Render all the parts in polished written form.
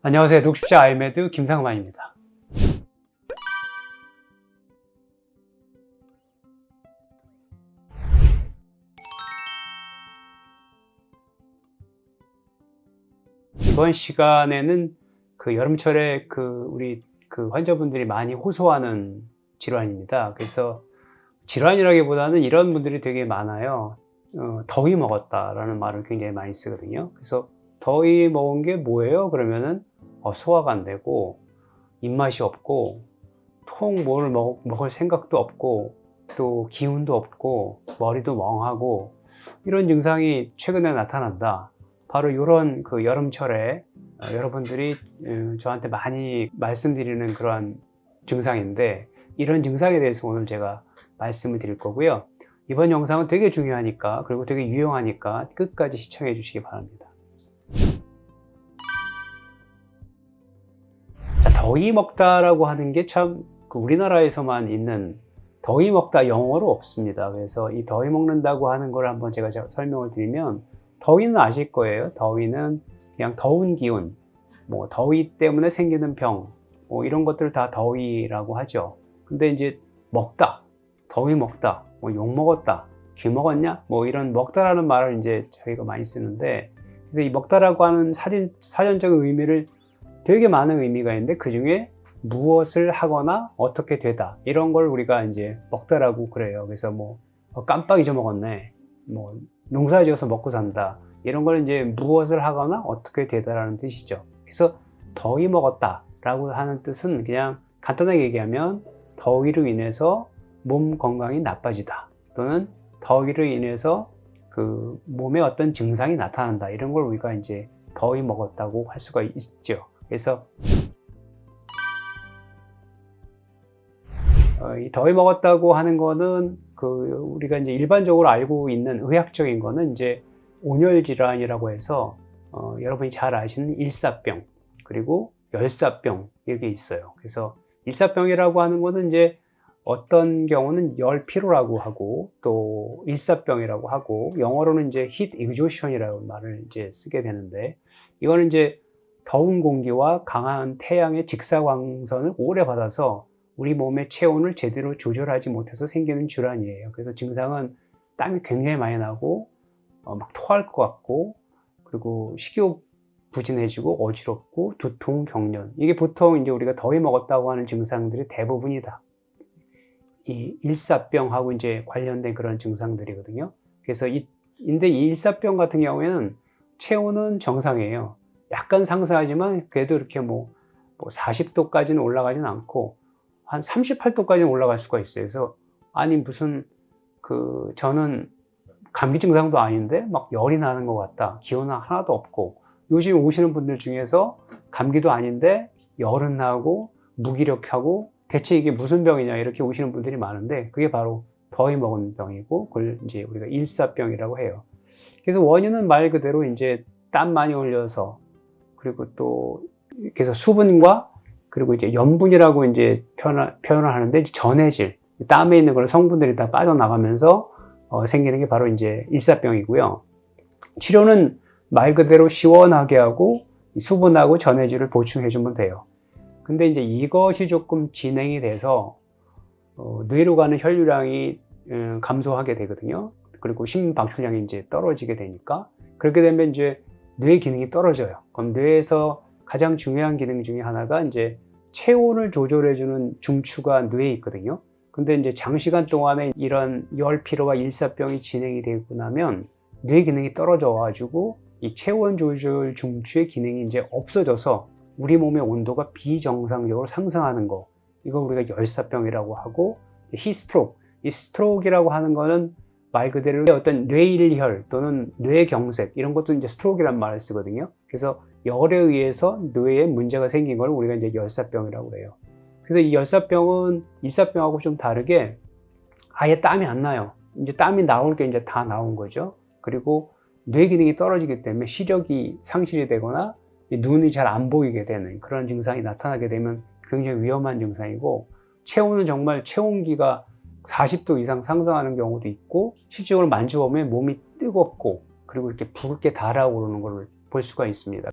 안녕하세요. 독십자 아이메드 김상만입니다. 이번 시간에는 여름철에 우리 환자분들이 많이 호소하는 질환입니다. 그래서 질환이라기보다는 이런 분들이 되게 많아요. 더위 먹었다라는 말을 굉장히 많이 쓰거든요. 그래서 더위 먹은 게 뭐예요? 그러면은 소화가 안 되고 입맛이 없고 통 뭘 먹을 생각도 없고 또 기운도 없고 머리도 멍하고 이런 증상이 최근에 나타난다. 바로 이런 여름철에 여러분들이 저한테 많이 말씀드리는 그런 증상인데, 이런 증상에 대해서 오늘 제가 말씀을 드릴 거고요. 이번 영상은 되게 중요하니까, 그리고 되게 유용하니까 끝까지 시청해 주시기 바랍니다. 자, 더위 먹다라고 하는 게 참 우리나라에서만 있는, 더위 먹다 영어로 없습니다. 그래서 이 더위 먹는다고 하는 걸 한번 제가 설명을 드리면, 더위는 아실 거예요. 더위는 그냥 더운 기운, 더위 때문에 생기는 병, 이런 것들 다 더위라고 하죠. 근데 이제 먹다, 더위 먹다, 욕 먹었다, 쥐 먹었냐? 이런 먹다라는 말을 이제 저희가 많이 쓰는데, 그래서 이 먹다라고 하는 사전적인 의미를 되게 많은 의미가 있는데, 그 중에 무엇을 하거나 어떻게 되다, 이런 걸 우리가 이제 먹다라고 그래요. 그래서 깜빡 잊어먹었네, 농사 지어서 먹고 산다, 이런 걸 이제 무엇을 하거나 어떻게 되다라는 뜻이죠. 그래서 더위 먹었다 라고 하는 뜻은 그냥 간단하게 얘기하면 더위로 인해서 몸 건강이 나빠지다, 또는 더위로 인해서 몸에 어떤 증상이 나타난다, 이런 걸 우리가 이제 더위 먹었다고 할 수가 있죠. 그래서 이 더위 먹었다고 하는 거는 우리가 이제 일반적으로 알고 있는 의학적인 거는 이제 온열 질환이라고 해서 여러분이 잘 아시는 일사병, 그리고 열사병, 이렇게 있어요. 그래서 일사병이라고 하는 거는 이제 어떤 경우는 열피로라고 하고, 또 일사병이라고 하고, 영어로는 이제 heat exhaustion이라고 말을 이제 쓰게 되는데, 이거는 이제 더운 공기와 강한 태양의 직사광선을 오래 받아서 우리 몸의 체온을 제대로 조절하지 못해서 생기는 질환이에요. 그래서 증상은 땀이 굉장히 많이 나고, 막 토할 것 같고, 그리고 식욕 부진해지고 어지럽고 두통, 경련, 이게 보통 이제 우리가 더위 먹었다고 하는 증상들이 대부분이다. 이 일사병하고 이제 관련된 그런 증상들이거든요. 그래서 근데 이 일사병 같은 경우에는 체온은 정상이에요. 약간 상승하지만 그래도 이렇게 40도까지는 올라가지는 않고 한 38도까지는 올라갈 수가 있어요. 그래서 아니 무슨 저는 감기 증상도 아닌데 막 열이 나는 것 같다, 기운은 하나도 없고, 요즘 오시는 분들 중에서 감기도 아닌데 열은 나고 무기력하고 대체 이게 무슨 병이냐, 이렇게 오시는 분들이 많은데, 그게 바로 더위 먹은 병이고, 그걸 이제 우리가 일사병이라고 해요. 그래서 원인은 말 그대로 이제 땀 많이 흘려서, 그리고 또 그래서 수분과 그리고 이제 염분이라고 이제 표현을 하는데, 전해질, 땀에 있는 그런 성분들이 다 빠져나가면서 생기는 게 바로 이제 일사병이고요. 치료는 말 그대로 시원하게 하고 수분하고 전해질을 보충해 주면 돼요. 근데 이제 이것이 조금 진행이 돼서 뇌로 가는 혈류량이 감소하게 되거든요. 그리고 심박출량이 이제 떨어지게 되니까, 그렇게 되면 이제 뇌 기능이 떨어져요. 그럼 뇌에서 가장 중요한 기능 중에 하나가 이제 체온을 조절해주는 중추가 뇌에 있거든요. 근데 이제 장시간 동안에 이런 열피로와 일사병이 진행이 되고 나면 뇌 기능이 떨어져 가지고 이 체온 조절 중추의 기능이 이제 없어져서 우리 몸의 온도가 비정상적으로 상승하는 거, 이거 우리가 열사병이라고 하고, 히스트록, 이 스트로크라고 하는 거는 말 그대로 어떤 뇌일혈 또는 뇌경색, 이런 것도 이제 스트로크라는 말을 쓰거든요. 그래서 열에 의해서 뇌에 문제가 생긴 걸 우리가 이제 열사병이라고 해요. 그래서 이 열사병은 일사병하고 좀 다르게 아예 땀이 안 나요. 이제 땀이 나올 게 이제 다 나온 거죠. 그리고 뇌 기능이 떨어지기 때문에 시력이 상실이 되거나 눈이 잘 안 보이게 되는 그런 증상이 나타나게 되면 굉장히 위험한 증상이고, 체온은 정말 체온기가 40도 이상 상승하는 경우도 있고, 실제로 만져보면 몸이 뜨겁고, 그리고 이렇게 붉게 달아오르는 걸 볼 수가 있습니다.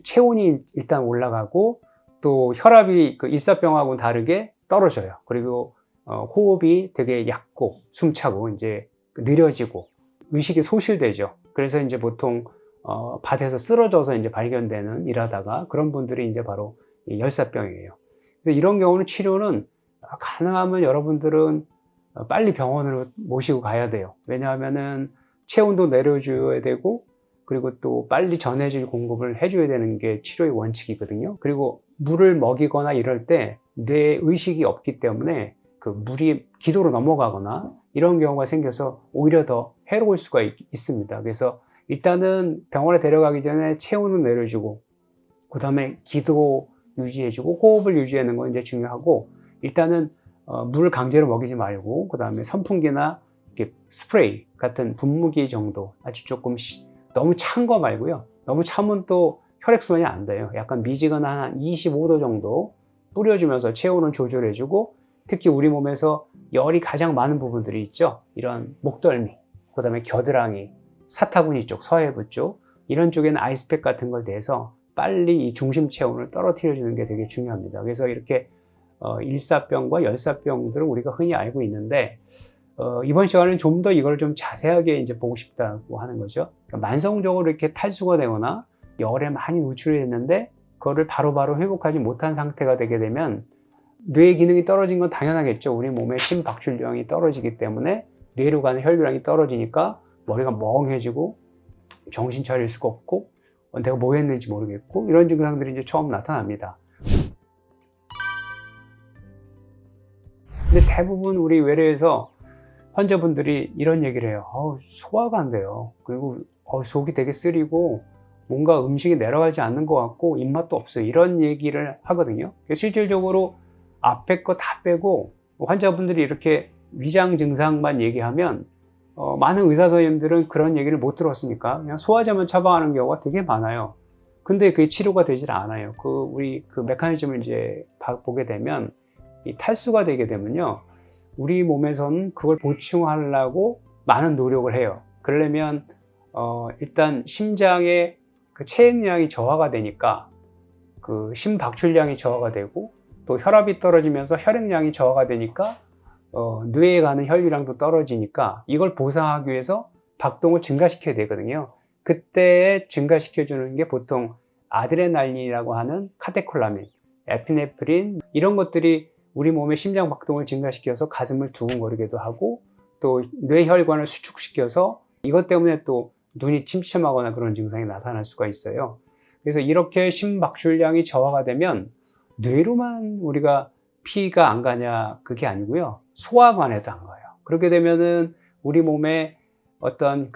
체온이 일단 올라가고 또 혈압이 그 일사병하고는 다르게 떨어져요. 그리고 호흡이 되게 얕고 숨차고 이제 느려지고 의식이 소실되죠. 그래서 이제 보통 밭에서 쓰러져서 이제 발견되는 일하다가 그런 분들이 이제 바로 이 열사병이에요. 그래서 이런 경우는 치료는 가능하면 여러분들은 빨리 병원으로 모시고 가야 돼요. 왜냐하면은 체온도 내려줘야 되고 그리고 또 빨리 전해질 공급을 해줘야 되는 게 치료의 원칙이거든요. 그리고 물을 먹이거나 이럴 때 뇌 의식이 없기 때문에 그 물이 기도로 넘어가거나 이런 경우가 생겨서 오히려 더 해로울 수가 있습니다. 그래서 일단은 병원에 데려가기 전에 체온을 내려주고 그 다음에 기도 유지해주고 호흡을 유지하는 건 이제 중요하고 일단은 물을 강제로 먹이지 말고 그 다음에 선풍기나 이렇게 스프레이 같은 분무기 정도 아주 조금 너무 찬 거 말고요. 너무 차면 또 혈액순환이 안 돼요. 약간 미지근한 한 25도 정도 뿌려주면서 체온을 조절해주고 특히 우리 몸에서 열이 가장 많은 부분들이 있죠. 이런 목덜미, 그 다음에 겨드랑이, 사타구니 쪽, 서해부 쪽 이런 쪽에는 아이스팩 같은 걸 대서 빨리 이 중심 체온을 떨어뜨려 주는 게 되게 중요합니다. 그래서 이렇게 일사병과 열사병들을 우리가 흔히 알고 있는데 이번 시간에는 좀 더 이걸 좀 자세하게 이제 보고 싶다고 하는 거죠. 그러니까 만성적으로 이렇게 탈수가 되거나 열에 많이 노출이 됐는데 그거를 바로바로 회복하지 못한 상태가 되게 되면 뇌 기능이 떨어진 건 당연하겠죠. 우리 몸의 심박출량이 떨어지기 때문에 뇌로 가는 혈류량이 떨어지니까 머리가 멍해지고 정신 차릴 수가 없고 내가 뭐 했는지 모르겠고 이런 증상들이 이제 처음 나타납니다. 근데 대부분 우리 외래에서 환자분들이 이런 얘기를 해요. 소화가 안 돼요. 그리고 속이 되게 쓰리고 뭔가 음식이 내려가지 않는 것 같고 입맛도 없어요. 이런 얘기를 하거든요. 실질적으로 앞에 거 다 빼고 환자분들이 이렇게 위장 증상만 얘기하면 많은 의사 선생님들은 그런 얘기를 못 들었으니까 그냥 소화제만 처방하는 경우가 되게 많아요. 근데 그게 치료가 되질 않아요. 우리 그 메커니즘을 이제 보게 되면 이 탈수가 되게 되면요. 우리 몸에서는 그걸 보충하려고 많은 노력을 해요. 그러려면 일단 심장의 그 체액량이 저하가 되니까 그 심박출량이 저하가 되고 또 혈압이 떨어지면서 혈액량이 저하가 되니까 뇌에 가는 혈류량도 떨어지니까 이걸 보상하기 위해서 박동을 증가시켜야 되거든요. 그때 증가시켜 주는 게 보통 아드레날린이라고 하는 카테콜라민, 에피네프린 이런 것들이 우리 몸의 심장 박동을 증가시켜서 가슴을 두근거리기도 하고 또 뇌혈관을 수축시켜서 이것 때문에 또 눈이 침침하거나 그런 증상이 나타날 수가 있어요. 그래서 이렇게 심박출량이 저하가 되면 뇌로만 우리가 피가 안 가냐 그게 아니고요. 소화관에도 안 가요. 그렇게 되면은 우리 몸에 어떤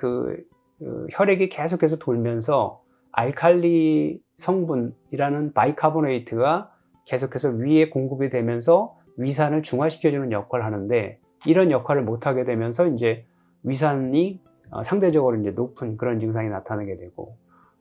혈액이 계속해서 돌면서 알칼리 성분이라는 바이카보네이트가 계속해서 위에 공급이 되면서 위산을 중화시켜주는 역할을 하는데 이런 역할을 못하게 되면서 이제 위산이 상대적으로 이제 높은 그런 증상이 나타나게 되고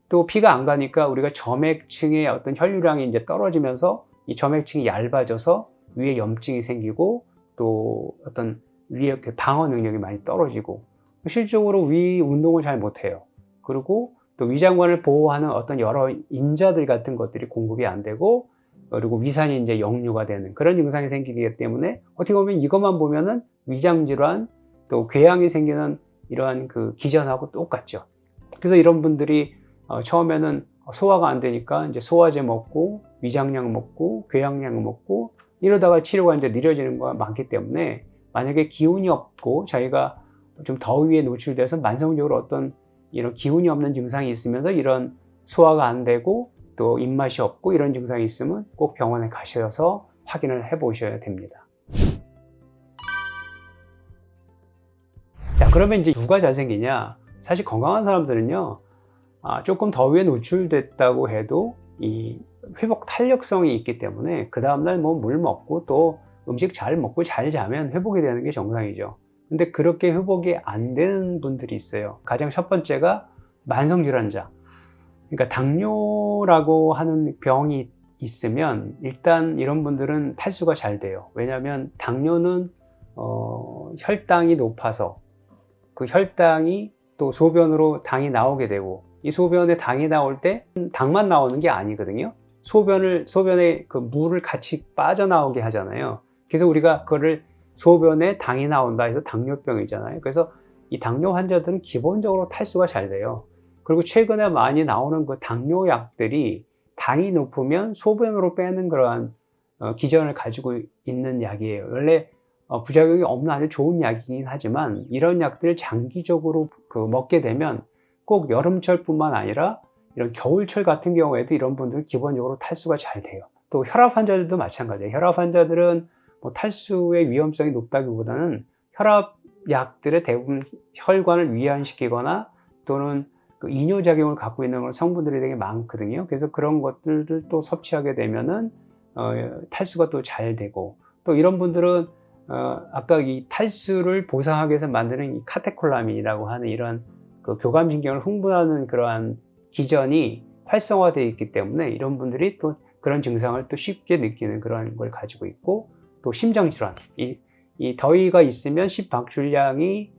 또 피가 안 가니까 우리가 점액층의 어떤 혈류량이 이제 떨어지면서 이 점액층이 얇아져서 위에 염증이 생기고 또 어떤 위에 방어 능력이 많이 떨어지고 실질적으로 위 운동을 잘 못해요. 그리고 또 위장관을 보호하는 어떤 여러 인자들 같은 것들이 공급이 안 되고 그리고 위산이 이제 역류가 되는 그런 증상이 생기기 때문에 어떻게 보면 이것만 보면은 위장 질환 또 궤양이 생기는 이러한 그 기전하고 똑같죠. 그래서 이런 분들이 처음에는 소화가 안 되니까 이제 소화제 먹고 위장약 먹고 궤양약 먹고 이러다가 치료가 이제 느려지는 거가 많기 때문에 만약에 기운이 없고 자기가 좀 더위에 노출돼서 만성적으로 어떤 이런 기운이 없는 증상이 있으면서 이런 소화가 안 되고 또 입맛이 없고 이런 증상이 있으면 꼭 병원에 가셔서 확인을 해 보셔야 됩니다. 자, 그러면 이제 누가 잘생기냐? 사실 건강한 사람들은요, 조금 더위에 노출됐다고 해도 이 회복 탄력성이 있기 때문에 그 다음날 뭐 물 먹고 또 음식 잘 먹고 잘 자면 회복이 되는 게 정상이죠. 근데 그렇게 회복이 안 되는 분들이 있어요. 가장 첫 번째가 만성질환자. 그러니까 당뇨라고 하는 병이 있으면 일단 이런 분들은 탈수가 잘 돼요. 왜냐하면 당뇨는 혈당이 높아서 그 혈당이 또 소변으로 당이 나오게 되고 이 소변에 당이 나올 때 당만 나오는 게 아니거든요. 소변에 그 물을 같이 빠져나오게 하잖아요. 그래서 우리가 그거를 소변에 당이 나온다 해서 당뇨병이잖아요. 그래서 이 당뇨 환자들은 기본적으로 탈수가 잘 돼요. 그리고 최근에 많이 나오는 그 당뇨약들이 당이 높으면 소변으로 빼는 그러한 기전을 가지고 있는 약이에요. 원래 부작용이 없는 아주 좋은 약이긴 하지만 이런 약들을 장기적으로 먹게 되면 꼭 여름철뿐만 아니라 이런 겨울철 같은 경우에도 이런 분들은 기본적으로 탈수가 잘 돼요. 또 혈압 환자들도 마찬가지예요. 혈압 환자들은 뭐 탈수의 위험성이 높다기보다는 혈압 약들의 대부분 혈관을 위안시키거나 또는 그 이뇨작용을 갖고 있는 성분들이 되게 많거든요. 그래서 그런 것들을 또 섭취하게 되면은 탈수가 또 잘 되고, 또 이런 분들은 아까 이 탈수를 보상하기 위해서 만드는 이 카테콜라민이라고 하는 이런 그 교감신경을 흥분하는 그러한 기전이 활성화되어 있기 때문에 이런 분들이 또 그런 증상을 또 쉽게 느끼는 그런 걸 가지고 있고, 또 심장질환, 이 더위가 있으면 심박출량이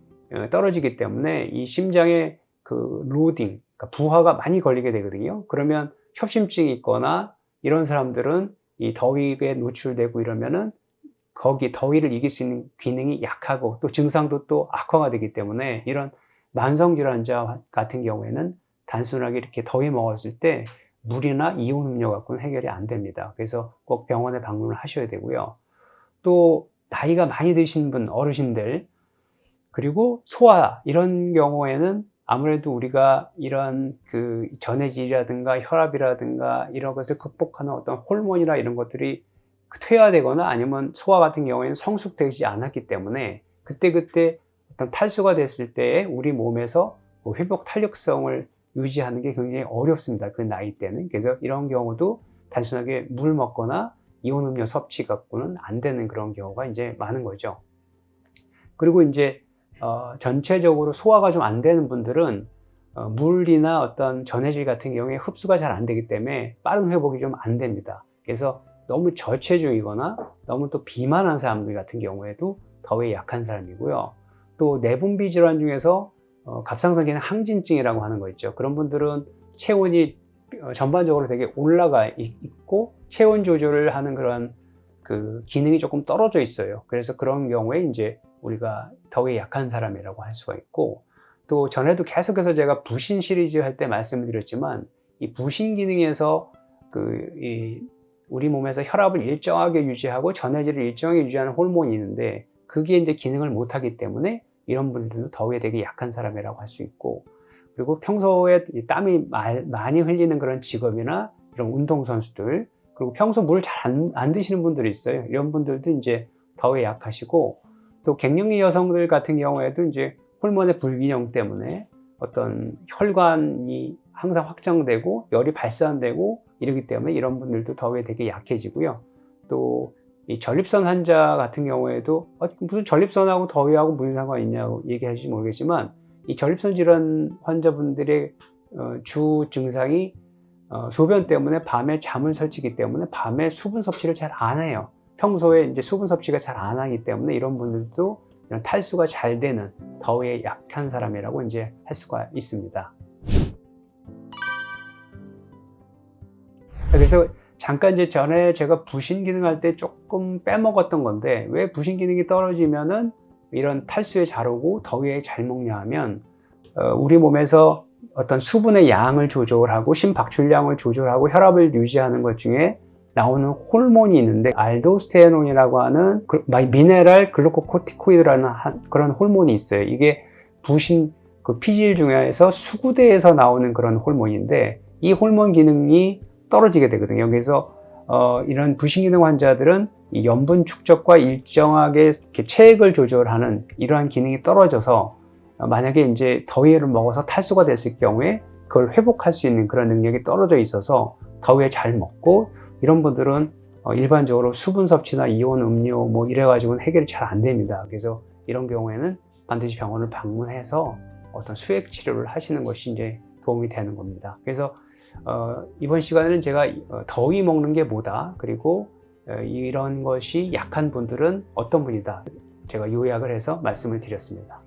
떨어지기 때문에 이 심장에 그 로딩, 그러니까 부하가 많이 걸리게 되거든요. 그러면 협심증이 있거나 이런 사람들은 이 더위에 노출되고 이러면은 거기 더위를 이길 수 있는 기능이 약하고 또 증상도 또 악화가 되기 때문에 이런 만성질환자 같은 경우에는 단순하게 이렇게 더위 먹었을 때 물이나 이온 음료 갖고는 해결이 안 됩니다. 그래서 꼭 병원에 방문을 하셔야 되고요. 또 나이가 많이 드신 분, 어르신들, 그리고 소아 이런 경우에는 아무래도 우리가 이런 그 전해질이라든가 혈압이라든가 이런 것을 극복하는 어떤 호르몬이나 이런 것들이 퇴화되거나 아니면 소아 같은 경우에는 성숙되지 않았기 때문에 그때그때 어떤 탈수가 됐을 때 우리 몸에서 회복 탄력성을 유지하는 게 굉장히 어렵습니다. 그 나이 때는. 그래서 이런 경우도 단순하게 물 먹거나 이온 음료 섭취 갖고는 안 되는 그런 경우가 이제 많은 거죠. 그리고 이제 전체적으로 소화가 좀 안 되는 분들은 물이나 어떤 전해질 같은 경우에 흡수가 잘 안 되기 때문에 빠른 회복이 좀 안 됩니다. 그래서 너무 저체중이거나 너무 또 비만한 사람들 같은 경우에도 더위에 약한 사람이고요. 또 내분비 질환 중에서 갑상선 기능 항진증이라고 하는 거 있죠. 그런 분들은 체온이 전반적으로 되게 올라가 있고 체온 조절을 하는 그런 그 기능이 조금 떨어져 있어요. 그래서 그런 경우에 이제 우리가 더위에 약한 사람이라고 할 수가 있고, 또 전에도 계속해서 제가 부신 시리즈 할 때 말씀을 드렸지만 이 부신 기능에서 우리 몸에서 혈압을 일정하게 유지하고 전해질을 일정하게 유지하는 호르몬이 있는데 그게 이제 기능을 못하기 때문에 이런 분들도 더위에 되게 약한 사람이라고 할 수 있고, 그리고 평소에 땀이 많이 흘리는 그런 직업이나 이런 운동선수들, 그리고 평소 물을 잘 안 드시는 분들이 있어요. 이런 분들도 이제 더위에 약하시고, 또 갱년기 여성들 같은 경우에도 이제 호르몬의 불균형 때문에 어떤 혈관이 항상 확장되고 열이 발산되고 이러기 때문에 이런 분들도 더위에 되게 약해지고요. 또 이 전립선 환자 같은 경우에도 무슨 전립선하고 더위하고 무슨 상관이 있냐고 얘기하실지 모르겠지만 이 전립선 질환 환자분들의 주 증상이 소변 때문에 밤에 잠을 설치기 때문에 밤에 수분 섭취를 잘 안 해요. 평소에 이제 수분 섭취가 잘 안 하기 때문에 이런 분들도 이런 탈수가 잘 되는 더위에 약한 사람이라고 이제 할 수가 있습니다. 그래서 잠깐 이제 전에 제가 부신 기능 할 때 조금 빼먹었던 건데, 왜 부신 기능이 떨어지면은 이런 탈수에 잘 오고 더위에 잘 먹냐 하면 우리 몸에서 어떤 수분의 양을 조절하고 심박출량을 조절하고 혈압을 유지하는 것 중에 나오는 호르몬이 있는데 알도스테론이라고 하는 미네랄 글루코코티코이드라는 그런 호르몬이 있어요. 이게 부신 그 피질 중에서 수구대에서 나오는 그런 호르몬인데 이 호르몬 기능이 떨어지게 되거든요. 그래서 이런 부신기능 환자들은 이 염분 축적과 일정하게 이렇게 체액을 조절하는 이러한 기능이 떨어져서 만약에 이제 더위를 먹어서 탈수가 됐을 경우에 그걸 회복할 수 있는 그런 능력이 떨어져 있어서 더위에 잘 먹고, 이런 분들은 일반적으로 수분 섭취나 이온 음료 뭐 이래가지고는 해결이 잘 안 됩니다. 그래서 이런 경우에는 반드시 병원을 방문해서 어떤 수액 치료를 하시는 것이 이제 도움이 되는 겁니다. 그래서 이번 시간에는 제가 더위 먹는 게 뭐다, 그리고 이런 것이 약한 분들은 어떤 분이다, 제가 요약을 해서 말씀을 드렸습니다.